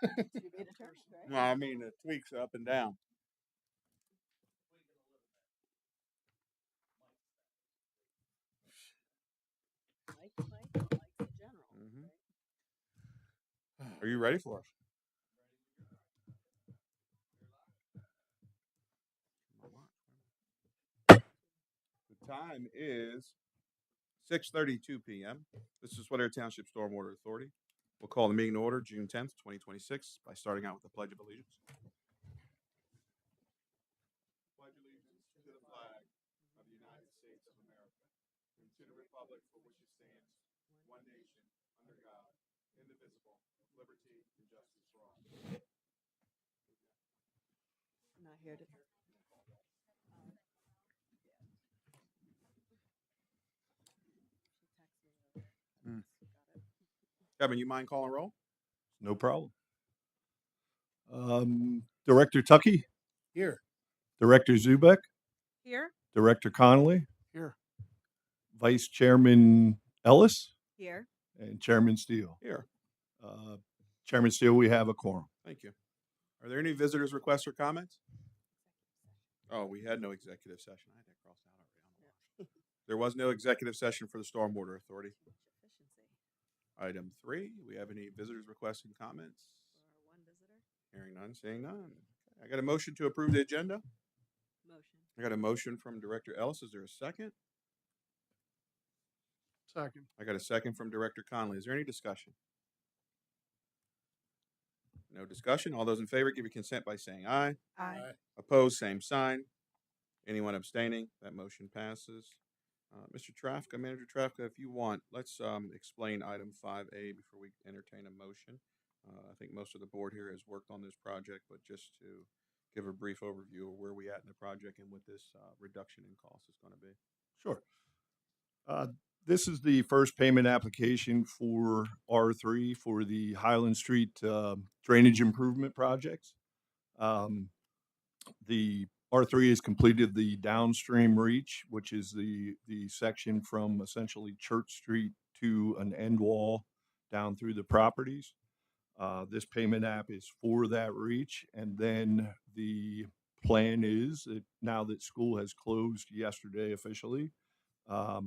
You made a turn, right? No, I mean the tweaks up and down. Likes in general. Mhm. Right? Are you ready for us? The time is 6:32 p.m. This is Swatara Township Stormwater Authority. We'll call the meeting to order June 10th, 2026, by starting out with the Pledge of Allegiance. Pledge allegiance to the flag of the United States of America and to the republic for which it stands, one nation, under God, indivisible, with liberty and justice for all. I'm not here to. Mm. Kevin, you mind calling roll? No problem. Director Tuckey, Here. Director Zubek, Here? Director Connolly, Here. Vice Chairman Ellis, Here. and Chairman Steele. Here. Chairman Steele, we have a quorum. Thank you. Are there any visitors' requests or comments? Oh, we had no executive session. I had that crossed out already. There was no executive session for the Stormwater Authority. Item 3, we have any visitors' requests and comments? One visitor. Hearing none, seeing none. I got a motion to approve the agenda. Motion. I got a motion from Director Ellis. Is there a second? Second. I got a second from Director Conley. Is there any discussion? No discussion. All those in favor give your consent by saying aye. Aye. Opposed, same sign. Anyone abstaining? That motion passes. Mr. Trafka, Manager Trafka, if you want, let's explain item 5A before we entertain a motion. I think most of the board here has worked on this project, but just to give a brief overview of where we at in the project and what this reduction in cost is going to be. Sure. This is the first payment application for R3 for the Highland Street drainage improvement projects. The R3 has completed the downstream reach, which is the section from essentially Church Street to an end wall down through the properties. This payment app is for that reach, and then the plan is that now that school has closed yesterday officially,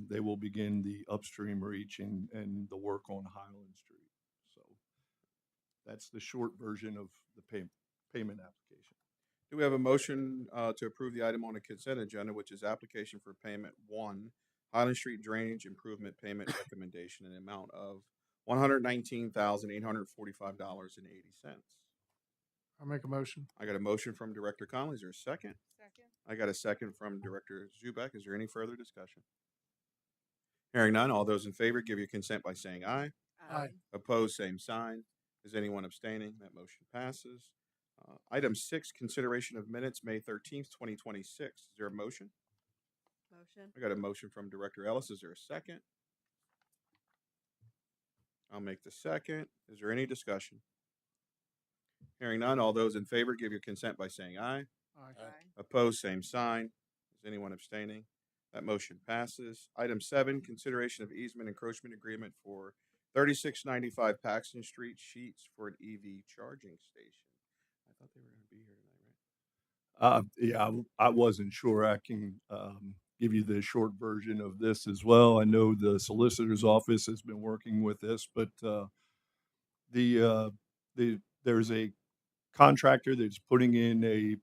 they will begin the upstream reach and the work on Highland Street. So that's the short version of the payment application. Do we have a motion to approve the item on the consent agenda, which is application for payment 1, Highland Street Drainage Improvement Payment Recommendation in the amount of $119,845.80? I'll make a motion. I got a motion from Director Conley. Is there a second? Second. I got a second from Director Zubek. Is there any further discussion? Hearing none, all those in favor give your consent by saying aye. Aye. Opposed, same sign. Is anyone abstaining? That motion passes. Item 6, consideration of minutes, May 13th, 2026. Is there a motion? Motion. I got a motion from Director Ellis. Is there a second? I'll make the second. Is there any discussion? Hearing none, all those in favor give your consent by saying aye. Aye. Opposed, same sign. Is anyone abstaining? That motion passes. Item 7, consideration of easement encroachment agreement for 3695 Paxton Street, Sheets for an EV charging station. I thought they were going to be here tonight, right? Yeah, I wasn't sure. I can give you the short version of this as well. I know the solicitor's office has been working with this, but there's a contractor that's putting in a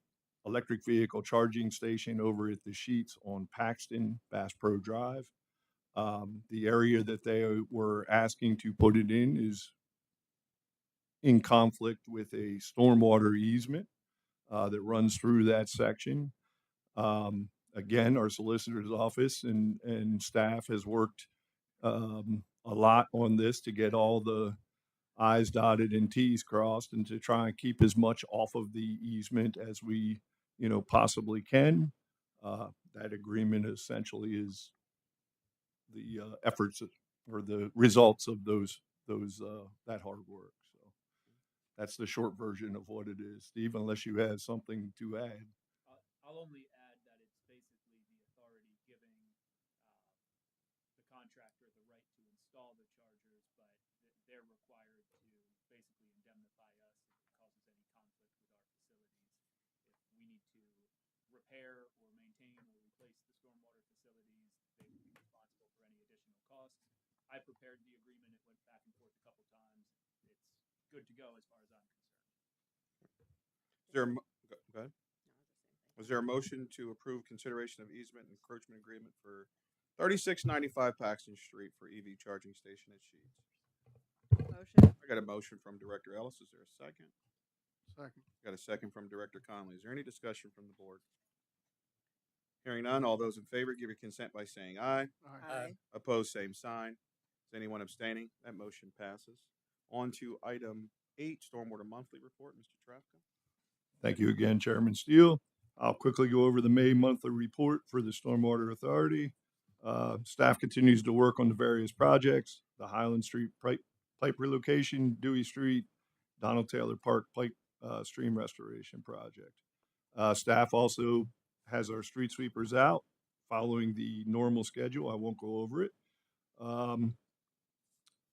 electric vehicle charging station over at the Sheets on Paxton Bass Pro Drive. The area that they were asking to put it in is in conflict with a stormwater easement that runs through that section. Again, our solicitor's office and staff has worked a lot on this to get all the I's dotted and T's crossed and to try and keep as much off of the easement as we, possibly can. That agreement essentially is the efforts or the results of that hard work. So that's the short version of what it is. Steve, unless you have something to add. I'll only add that it's basically the authority giving the contractor the right to install the chargers, but they're required to basically indemnify us if repair or maintain or replace the stormwater facilities, they would be responsible for any additional costs. I prepared the agreement. It went back and forth a couple times. It's good to go as far as I'm concerned. Is there go ahead. No, I was just saying thank Was there a motion to approve consideration of easement and encroachment agreement for 3695 Paxton Street for EV charging station at Sheets? you. Motion. I got a motion from Director Ellis. Is there a second? Second. Got a second from Director Conley. Is there any discussion from the board? Hearing none, all those in favor give your consent by saying aye. Aye. Opposed, same sign. Is anyone abstaining? That motion passes. On to item 8, Stormwater Monthly Report. Mr. Trafka. Thank you again, Chairman Steele. I'll quickly go over the May monthly report for the Stormwater Authority. Staff continues to work on the various projects, the Highland Street pipe relocation, Dewey Street, Donald Taylor Park pipe stream restoration project. Staff also has our street sweepers out following the normal schedule. I won't go over it.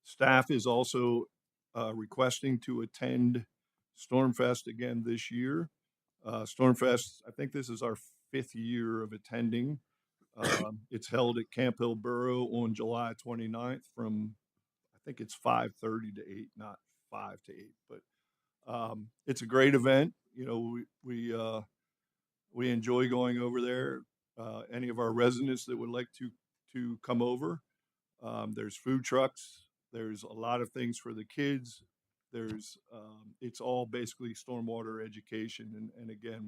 Staff is also requesting to attend Stormfest again this year. Stormfest, I think this is our 5th year of attending. It's held at Camp Hill Borough on July 29th from, I think it's 5:30 to 8, not 5 to 8, but it's a great event. You know, we enjoy going over there. Any of our residents that would like to come over, there's food trucks. There's a lot of things for the kids. There's it's all basically stormwater education, and again,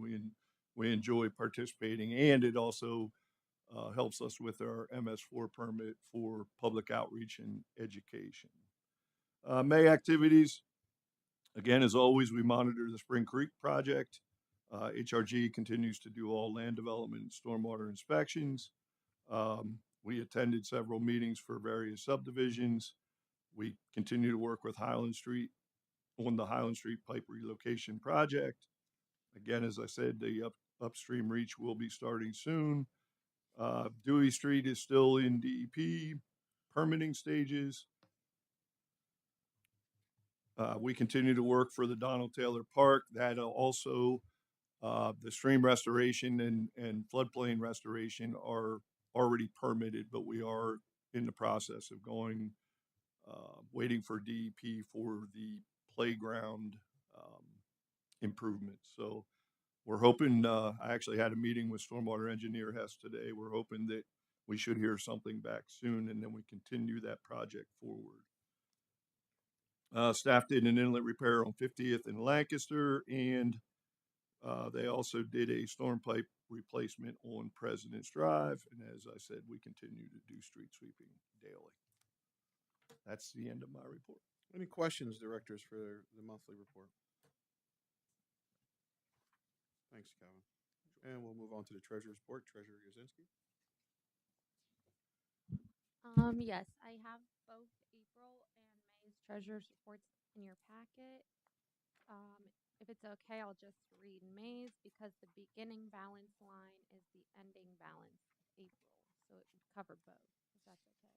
we enjoy participating, and it also helps us with our MS4 permit for public outreach and education. May activities, again, as always, we monitor the Spring Creek project. HRG continues to do all land development and stormwater inspections. We attended several meetings for various subdivisions. We continue to work with Highland Street on the Highland Street pipe relocation project. Again, as I said, the upstream reach will be starting soon. Dewey Street is still in DEP permitting stages. We continue to work for the Donald Taylor Park. That also, the stream restoration and floodplain restoration are already permitted, but we are in the process of waiting for DEP for the playground improvements. So we're hoping, I actually had a meeting with Stormwater Engineer Hess today. We're hoping that we should hear something back soon, and then we continue that project forward. Staff did an inlet repair on 50th and Lancaster, and they also did a storm pipe replacement on President's Drive. And as I said, we continue to do street sweeping daily. That's the end of my report. Any questions, directors, for the monthly report? Thanks, Calvin. And we'll move on to the treasurer's report. Treasurer Yazinski. Yes, I have both April and May's treasurer's reports in your packet. If it's okay, I'll just read May's because the beginning balance line is the ending balance April, so it would cover both, if that's okay.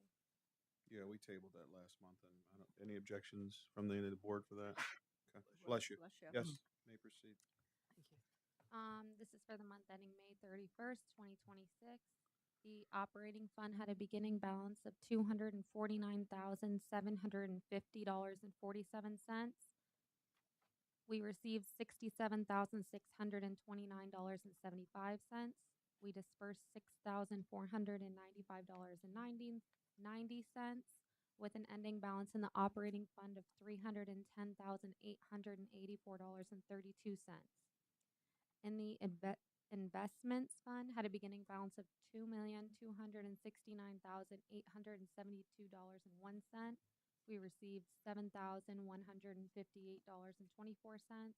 Yeah, we tabled that last month, and any objections from the board for that? Okay. Bless you. Bless you. Yes, may proceed. Thank you. This is for the month ending May 31st, 2026. The operating fund had a beginning balance of $249,750.47. We received $67,629.75. We dispersed $6,495.90 with an ending balance in the operating fund of $310,884.32. In the investments fund had a beginning balance of $2,269,872.01. We received $7,158.24.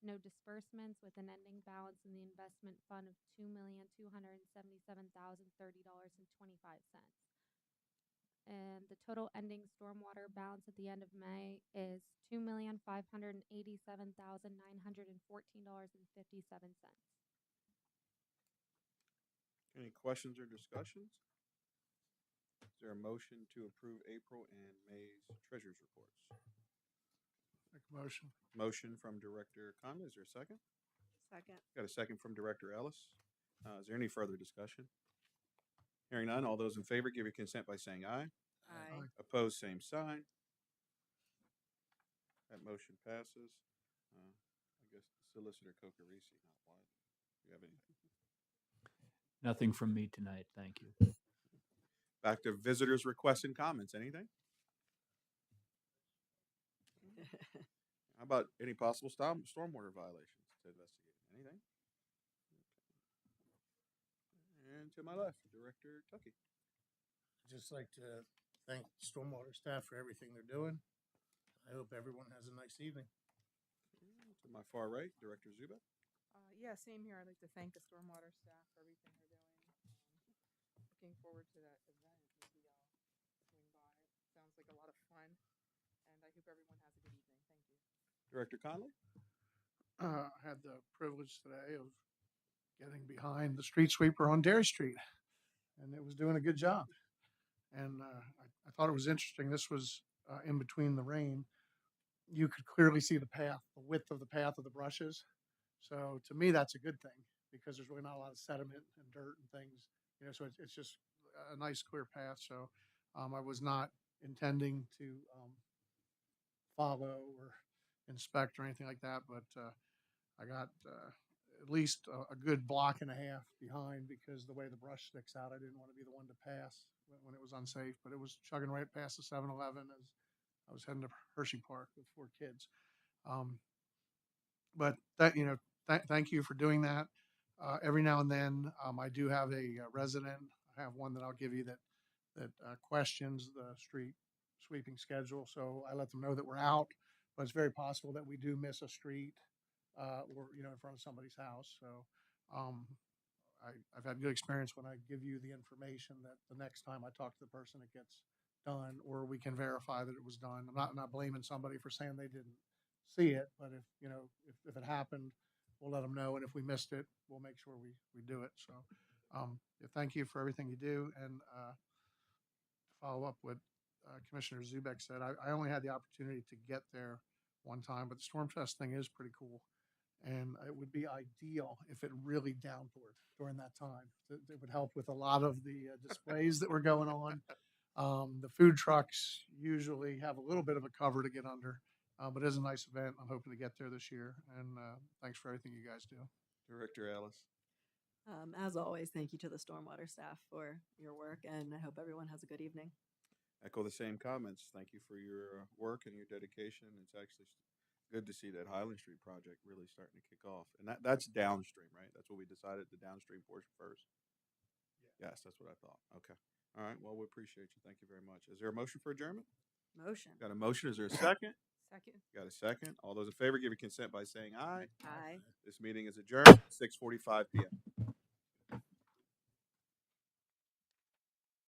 No disbursements with an ending balance in the investment fund of $2,277,030.25. And the total ending stormwater balance at the end of May is $2,587,914.57. Any questions or discussions? Is there a motion to approve April and May's treasurer's reports? Make a motion. Motion from Director Conley. Is there a second? Second. Got a second from Director Ellis. Is there any further discussion? Hearing none, all those in favor give your consent by saying aye. Aye. Opposed, same sign. That motion passes. I guess Solicitor Cocarisi, not Wyatt. Do you have anything? Nothing from me tonight, thank you. Back to visitors' requests and comments. Anything? How about any possible stormwater violations to investigate? Anything? Okay. And to my left, Director Tuckey. I'd just like to thank the Stormwater staff for everything they're doing. I hope everyone has a nice evening. To my far right, Director Zuba. Yeah, same here. I'd like to thank the stormwater staff for everything they're doing. Looking forward to that event. Maybe I'll swing by. Sounds like a lot of fun, and I hope everyone has a good evening. Thank you. Director Conley. I had the privilege today of getting behind the street sweeper on Dairy Street, and it was doing a good job. And I thought it was interesting. This was in between the rain. You could clearly see the path, the width of the path of the brushes. So to me, that's a good thing because there's really not a lot of sediment and dirt and things, so it's just a nice clear path. So I was not intending to follow or inspect or anything like that, but I got at least a good block and a half behind because the way the brush sticks out, I didn't want to be the one to pass when it was unsafe, but it was chugging right past the 7-Eleven as I was heading to Hershey Park with 4 kids. But that, thank you for doing that. Every now and then, I do have a resident. I have one that I'll give you that questions the street sweeping schedule. So I let them know that we're out, but it's very possible that we do miss a street, or in front of somebody's house. So I've had good experience when I give you the information that the next time I talk to the person, it gets done, or we can verify that it was done. I'm not blaming somebody for saying they didn't see it, but if it happened, we'll let them know. And if we missed it, we'll make sure we do it. So, yeah, thank you for everything you do. And to follow up what Commissioner Zubek said, I only had the opportunity to get there one time, but the Storm Fest thing is pretty cool. And it would be ideal if it really downpoured during that time. It would help with a lot of the displays that were going on. The food trucks usually have a little bit of a cover to get under, but it is a nice event. I'm hoping to get there this year. And thanks for everything you guys do. Director Ellis. As always, thank you to the stormwater staff for your work, and I hope everyone has a good evening. Echo the same comments. Thank you for your work and your dedication. It's actually good to see that Highland Street project really starting to kick off. And that's downstream, right? That's what we decided, the downstream portion first. Yeah. Yes, that's what I thought. Okay. All right. Well, we appreciate you. Thank you very much. Is there a motion for adjournment? Motion. Got a motion. Is there a second? Second. Got a second. All those in favor give your consent by saying aye. Aye. This meeting is adjourned at 6:45 p.m.